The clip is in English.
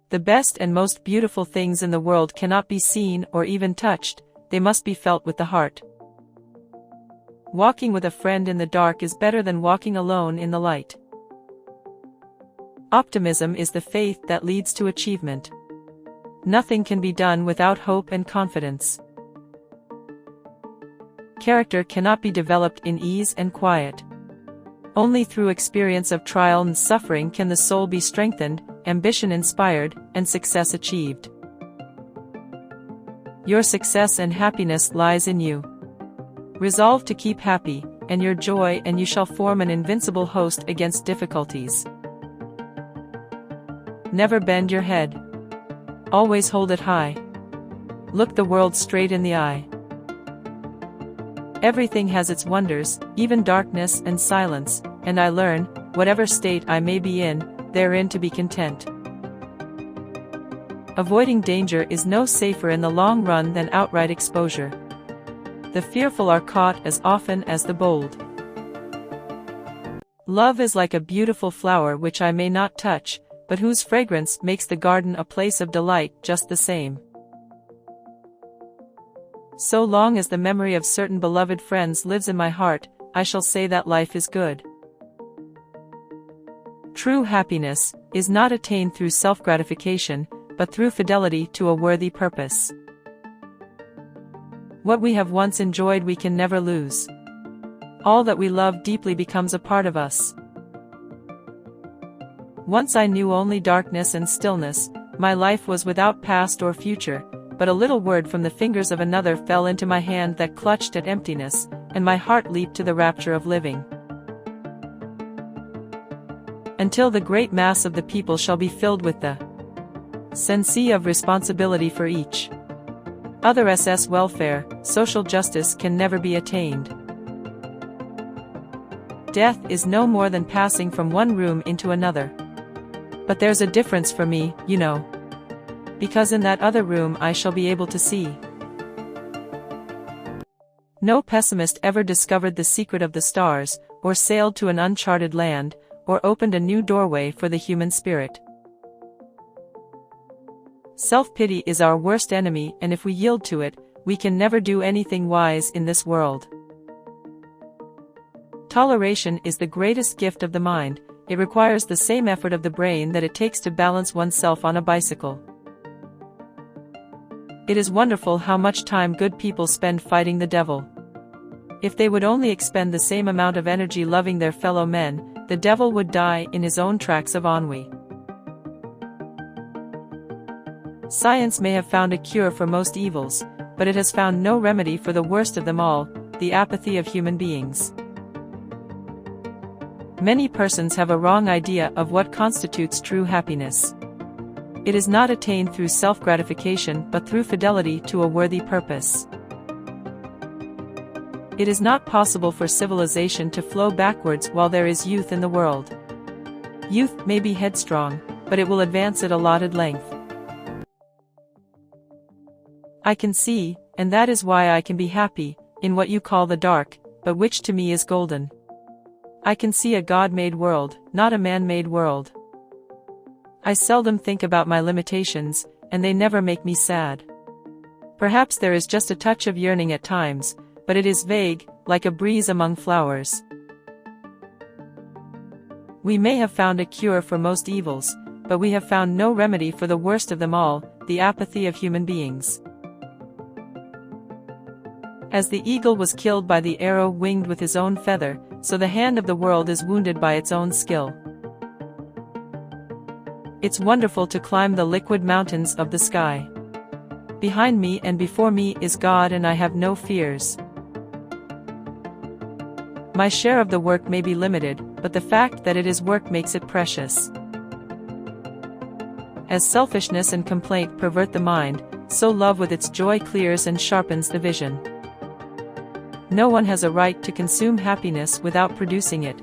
The best and most beautiful things in the world cannot be seen or even touched, they must be felt with the heart. Walking with a friend in the dark is better than walking alone in the light. Optimism is the faith that leads to achievement. Nothing can be done without hope and confidence. Character cannot be developed in ease and quiet. Only through experience of trial and suffering can the soul be strengthened, ambition inspired, and success achieved. Your success and happiness lies in you. Resolve to keep happy, and your joy, and you shall form an invincible host against difficulties. Never bend your head. Always hold it high. Look the world straight in the eye. Everything has its wonders, even darkness and silence, and I learn, whatever state I may be in, therein to be content. Avoiding danger is no safer in the long run than outright exposure. The fearful are caught as often as the bold. Love is like a beautiful flower which I may not touch, but whose fragrance makes the garden a place of delight just the same. So long as the memory of certain beloved friends lives in my heart, I shall say that life is good. True happiness is not attained through self-gratification, but through fidelity to a worthy purpose. What we have once enjoyed we can never lose. All that we love deeply becomes a part of us. Once I knew only darkness and stillness, my life was without past or future, but a little word from the fingers of another fell into my hand that clutched at emptiness, and my heart leaped to the rapture of living. Until the great mass of the people shall be filled with the sense of responsibility for each other SS welfare, social justice can never be attained. Death is no more than passing from one room into another. But there's a difference for me, you know. Because in that other room I shall be able to see. No pessimist ever discovered the secret of the stars, or sailed to an uncharted land, or opened a new doorway for the human spirit. Self-pity is our worst enemy, and if we yield to it, we can never do anything wise in this world. Toleration is the greatest gift of the mind. It requires the same effort of the brain that it takes to balance oneself on a bicycle. It is wonderful how much time good people spend fighting the devil. If they would only expend the same amount of energy loving their fellow men, the devil would die in his own tracks of ennui. Science may have found a cure for most evils, but it has found no remedy for the worst of them all, the apathy of human beings. Many persons have a wrong idea of what constitutes true happiness. It is not attained through self-gratification but through fidelity to a worthy purpose. It is not possible for civilization to flow backwards while there is youth in the world. Youth may be headstrong, but it will advance at allotted length. I can see, and that is why I can be happy, in what you call the dark, but which to me is golden. I can see a God-made world, not a man-made world. I seldom think about my limitations, and they never make me sad. Perhaps there is just a touch of yearning at times, but it is vague, like a breeze among flowers. We may have found a cure for most evils, but we have found no remedy for the worst of them all, the apathy of human beings. As the eagle was killed by the arrow winged with his own feather, so the hand of the world is wounded by its own skill. It's wonderful to climb the liquid mountains of the sky. Behind me and before me is God, and I have no fears. My share of the work may be limited, but the fact that it is work makes it precious. As selfishness and complaint pervert the mind, so love with its joy clears and sharpens the vision. No one has a right to consume happiness without producing it,